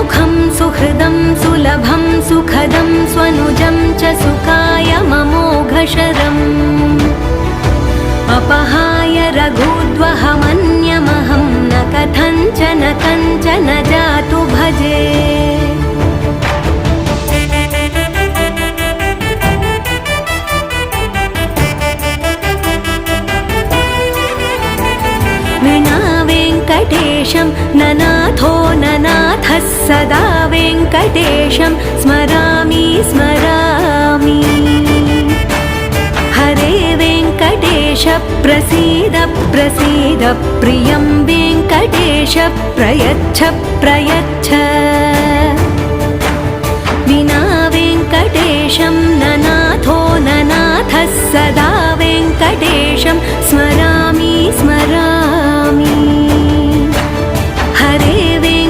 सुखं सुहृदं सुलभं सुखदं स्वनुजं च सुखाय ममोघशरम् अपहाय रघुद्वहमन्यमहं न कथञ्चन कञ्चन जातु भजे। विना वेङ्कटेशं ननाथो ननाथः सदा वेङ्कटेशं स्मरामि स्मरामि। हरे वेङ्कटेश प्रसीद प्रसीद प्रियं वेङ्कटेश प्रयच्छ प्रयच्छ।